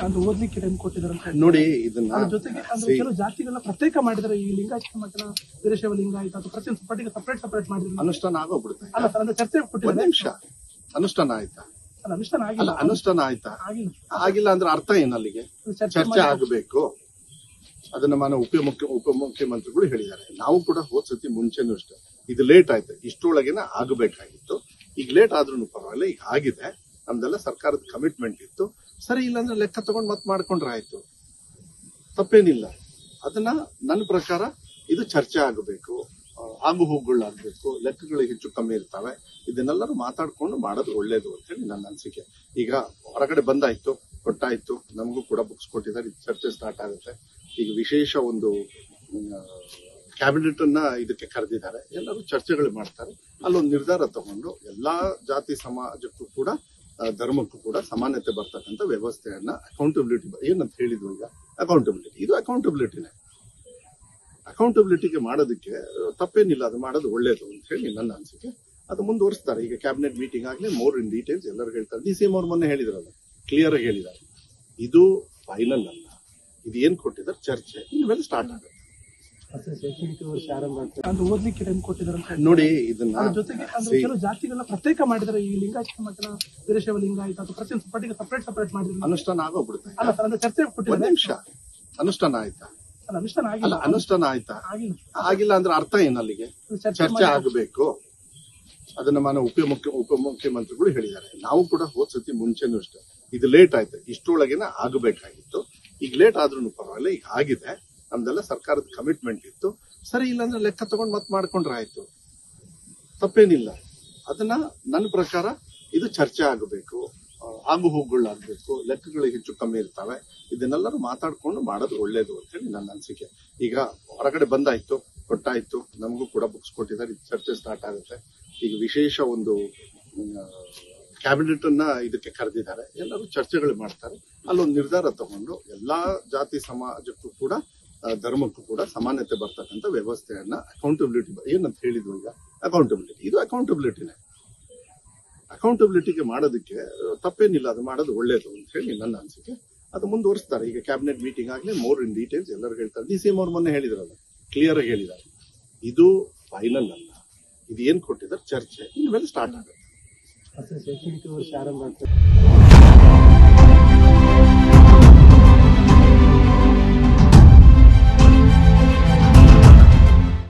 ಅಂದ್ರೆ ಓದ್ಲಿಕ್ಕೆ ಟೈಮ್ ಕೊಟ್ಟಿದ್ದಾರೆ ಅಂತ ನೋಡಿ ಇದನ್ನ ಅದ್ರ ಜೊತೆಗೆ ಅಂದ್ರೆ ಕೆಲವು ಜಾತಿಗಳನ್ನ ಪ್ರತ್ಯೇಕ ಮಾಡಿದರೆ ಈ ಲಿಂಗಾಯತ ಮಕ್ಕಳ ವೀರಶೈವ ಲಿಂಗಾಯತ ಅಥವಾ ಪ್ರತಿಯೊಂದು ಪಟ್ಟಿಗೆ ಸಪರೇಟ್ ಮಾಡಿದ್ರು ಅನುಷ್ಠಾನ ಆಗೋಗ್ಬಿಡುತ್ತೆ. ಅಲ್ಲ ಸರ್ ಅಂದ್ರೆ ಚರ್ಚೆ ಒಂದ್ ಕೊಟ್ಟಿದ್ದಾರೆ ನಿಮಿಷ, ಅನುಷ್ಠಾನ ಆಯ್ತಾ? ಅಲ್ಲ ಅನುಷ್ಠಾನ ಅಲ್ಲ ಆಗಿಲ್ಲ ಅನುಷ್ಠಾನ ಆಯ್ತಾ? ಆಗಿಲ್ಲ ಅಂದ್ರೆ ಅರ್ಥ ಏನ್ ಅಲ್ಲಿಗೆ? ಚರ್ಚೆ ಆಗಬೇಕು. ಅದನ್ನ ಮಾನ ಉಪಮುಖ್ಯಮಂತ್ರಿಗಳು ಹೇಳಿದ್ದಾರೆ. ನಾವು ಕೂಡ ಹೋದ್ ಸತಿ ಮುಂಚೆನೂ ಅಷ್ಟೇ, ಇದು ಲೇಟ್ ಆಯ್ತು, ಇಷ್ಟೊಳಗೇನೆ ಆಗಬೇಕಾಗಿತ್ತು. ಈಗ ಲೇಟ್ ಆದ್ರೂ ಪರವಾಗಿಲ್ಲ, ಈಗ ಆಗಿದೆ. ನಮ್ದೆಲ್ಲ ಸರ್ಕಾರದ ಕಮಿಟ್ಮೆಂಟ್ ಇತ್ತು. ಸರಿ, ಇಲ್ಲಾಂದ್ರೆ ಲೆಕ್ಕ ತಗೊಂಡ್ ಮತ್ ಮಾಡ್ಕೊಂಡ್ರೆ ಆಯ್ತು, ತಪ್ಪೇನಿಲ್ಲ. ಅದನ್ನ ನನ್ನ ಪ್ರಕಾರ ಇದು ಚರ್ಚೆ ಆಗಬೇಕು, ಆಗು ಹೋಗುಗಳಾಗಬೇಕು, ಲೆಕ್ಕಗಳು ಹೆಚ್ಚು ಕಮ್ಮಿ ಇರ್ತವೆ. ಇದನ್ನೆಲ್ಲರೂ ಮಾತಾಡ್ಕೊಂಡು ಮಾಡೋದು ಒಳ್ಳೇದು ಅಂತ ಹೇಳಿ ನನ್ನ ಅನಿಸಿಕೆ. ಈಗ ಹೊರಗಡೆ ಬಂದಾಯ್ತು, ಕೊಟ್ಟಾಯ್ತು, ನಮಗೂ ಕೂಡ ಬುಕ್ಸ್ ಕೊಟ್ಟಿದ್ದಾರೆ, ಚರ್ಚೆ ಸ್ಟಾರ್ಟ್ ಆಗುತ್ತೆ. ಈಗ ವಿಶೇಷ ಒಂದು ಕ್ಯಾಬಿನೆಟ್ ಅನ್ನ ಇದಕ್ಕೆ ಕರೆದಿದ್ದಾರೆ, ಎಲ್ಲರೂ ಚರ್ಚೆಗಳು ಮಾಡ್ತಾರೆ. ಅಲ್ಲೊಂದು ನಿರ್ಧಾರ ತಗೊಂಡು ಎಲ್ಲಾ ಜಾತಿ ಸಮಾಜಕ್ಕೂ ಕೂಡ ಧರ್ಮಕ್ಕೂ ಕೂಡ ಸಮಾನತೆ ಬರ್ತಕ್ಕಂಥ ವ್ಯವಸ್ಥೆಯನ್ನ ಅಕೌಂಟಬಿಲಿಟಿ ಏನಂತ ಹೇಳಿದ್ವು ಈಗ, ಅಕೌಂಟಬಿಲಿಟಿ, ಇದು ಅಕೌಂಟಬಿಲಿಟಿನೇ. ಅಕೌಂಟಬಿಲಿಟಿಗೆ ಮಾಡೋದಕ್ಕೆ ತಪ್ಪೇನಿಲ್ಲ, ಅದು ಮಾಡೋದು ಒಳ್ಳೇದು ಅಂತ ಹೇಳಿ ನನ್ನ ಅನಿಸಿಕೆ. ಅದು ಮುಂದುವರಿಸ್ತಾರೆ. ಈಗ ಕ್ಯಾಬಿನೆಟ್ ಮೀಟಿಂಗ್ ಆಗಲಿ, ಮೋರ್ ಇನ್ ಡೀಟೇಲ್ಸ್ ಎಲ್ಲರೂ ಹೇಳ್ತಾರೆ. ಡಿ.ಸಿ.ಎಂ ಅವ್ರು ಮೊನ್ನೆ ಹೇಳಿದ್ರಲ್ಲ, ಕ್ಲಿಯರ್ ಆಗಿ ಹೇಳಿದ್ದಾರೆ, ಇದು ಫೈನಲ್ ಅಲ್ಲ, ಇದು ಏನ್ ಕೊಟ್ಟಿದ್ದಾರೆ ಚರ್ಚೆ, ಇನ್ಮೇಲೆ ಸ್ಟಾರ್ಟ್ ಆಗುತ್ತೆ. ಶೈಕ್ಷಣಿಕ ವರ್ಷ ಆರಂಭ ಆಗ್ತದೆ ಅಂದ್ರೆ ಓದ್ಲಿಕ್ಕೆ ಟೈಮ್ ಕೊಟ್ಟಿದ್ದಾರೆ ಅಂತ ನೋಡಿ ಇದನ್ನ ಅದ್ರ ಜೊತೆಗೆ ಅಂದ್ರೆ ಕೆಲವು ಜಾತಿಗಳನ್ನ ಪ್ರತ್ಯೇಕ ಮಾಡಿದರೆ ಈ ಲಿಂಗಾಯತ ಮಕ್ಕಳ ವೀರಶೈವ ಲಿಂಗಾಯತ ಅಥವಾ ಪ್ರತಿಯೊಂದು ಪಟ್ಟಿಗೆ ಸಪರೇಟ್ ಮಾಡಿದ್ರು ಅನುಷ್ಠಾನ ಆಗೋಗ್ಬಿಡುತ್ತೆ. ಅಲ್ಲ ಸರ್ ಅಂದ್ರೆ ಚರ್ಚೆ ಒಂದ್ ಕೊಟ್ಟಿದ್ದಾರೆ ನಿಮಿಷ, ಅನುಷ್ಠಾನ ಆಯ್ತಾ? ಅಲ್ಲ ಅನುಷ್ಠಾನ ಅಲ್ಲ ಆಗಿಲ್ಲ ಅನುಷ್ಠಾನ ಆಯ್ತಾ? ಆಗಿಲ್ಲ ಅಂದ್ರೆ ಅರ್ಥ ಏನ್ ಅಲ್ಲಿಗೆ? ಚರ್ಚೆ ಆಗಬೇಕು. ಅದನ್ನ ಮಾನ ಉಪಮುಖ್ಯಮಂತ್ರಿಗಳು ಹೇಳಿದ್ದಾರೆ. ನಾವು ಕೂಡ ಹೋದ್ ಸತಿ ಮುಂಚೆನೂ ಅಷ್ಟೇ, ಇದು ಲೇಟ್ ಆಯ್ತು, ಇಷ್ಟೊಳಗೇನೆ ಆಗಬೇಕಾಗಿತ್ತು. ಈಗ ಲೇಟ್ ಆದ್ರೂ ಪರವಾಗಿಲ್ಲ, ಈಗ ಆಗಿದೆ. ನಮ್ದೆಲ್ಲ ಸರ್ಕಾರದ ಕಮಿಟ್ಮೆಂಟ್ ಇತ್ತು. ಸರಿ, ಇಲ್ಲಾಂದ್ರೆ ಲೆಕ್ಕ ತಗೊಂಡ್ ಮತ್ ಮಾಡ್ಕೊಂಡ್ರೆ ಆಯ್ತು, ತಪ್ಪೇನಿಲ್ಲ. ಅದನ್ನ ನನ್ನ ಪ್ರಕಾರ ಇದು ಚರ್ಚೆ ಆಗಬೇಕು, ಆಗು ಹೋಗುಗಳಾಗಬೇಕು, ಲೆಕ್ಕಗಳು ಹೆಚ್ಚು ಕಮ್ಮಿ ಇರ್ತವೆ. ಇದನ್ನೆಲ್ಲರೂ ಮಾತಾಡ್ಕೊಂಡು ಮಾಡೋದು ಒಳ್ಳೇದು ಅಂತ ಹೇಳಿ ನನ್ನ ಅನಿಸಿಕೆ. ಈಗ ಹೊರಗಡೆ ಬಂದಾಯ್ತು, ಕೊಟ್ಟಾಯ್ತು, ನಮಗೂ ಕೂಡ ಬುಕ್ಸ್ ಕೊಟ್ಟಿದ್ದಾರೆ, ಚರ್ಚೆ ಸ್ಟಾರ್ಟ್ ಆಗುತ್ತೆ. ಈಗ ವಿಶೇಷ ಒಂದು ಕ್ಯಾಬಿನೆಟ್ ಅನ್ನ ಇದಕ್ಕೆ ಕರೆದಿದ್ದಾರೆ, ಎಲ್ಲರೂ ಚರ್ಚೆಗಳು ಮಾಡ್ತಾರೆ. ಅಲ್ಲೊಂದು ನಿರ್ಧಾರ ತಗೊಂಡು ಎಲ್ಲಾ ಜಾತಿ ಸಮಾಜಕ್ಕೂ ಕೂಡ ಧರ್ಮಕ್ಕೂ ಕೂಡ ಸಮಾನತೆ ಬರ್ತಕ್ಕಂಥ ವ್ಯವಸ್ಥೆಯನ್ನ ಅಕೌಂಟಬಿಲಿಟಿ ಏನಂತ ಹೇಳಿದ್ವು ಈಗ, ಅಕೌಂಟಬಿಲಿಟಿ, ಇದು ಅಕೌಂಟಬಿಲಿಟಿನೇ. ಅಕೌಂಟಬಿಲಿಟಿಗೆ ಮಾಡೋದಕ್ಕೆ ತಪ್ಪೇನಿಲ್ಲ, ಅದು ಮಾಡೋದು ಒಳ್ಳೇದು ಅಂತ ಹೇಳಿ ನನ್ನ ಅನಿಸಿಕೆ. ಅದು ಮುಂದುವರಿಸ್ತಾರೆ. ಈಗ ಕ್ಯಾಬಿನೆಟ್ ಮೀಟಿಂಗ್ ಆಗಲಿ, ಮೋರ್ ಇನ್ ಡೀಟೇಲ್ಸ್ ಎಲ್ಲರೂ ಹೇಳ್ತಾರೆ. ಡಿ.ಸಿ.ಎಂ ಅವ್ರು ಮೊನ್ನೆ ಹೇಳಿದ್ರಲ್ಲ, ಕ್ಲಿಯರ್ ಆಗಿ ಹೇಳಿದ್ದಾರೆ, ಇದು ಫೈನಲ್ ಅಲ್ಲ, ಇದು ಏನ್ ಕೊಟ್ಟಿದ್ದಾರೆ ಚರ್ಚೆ, ಇನ್ಮೇಲೆ ಸ್ಟಾರ್ಟ್ ಆಗುತ್ತೆ. ಶೈಕ್ಷಣಿಕ ವರ್ಷ ಆರಂಭ ಆಗ್ತದೆ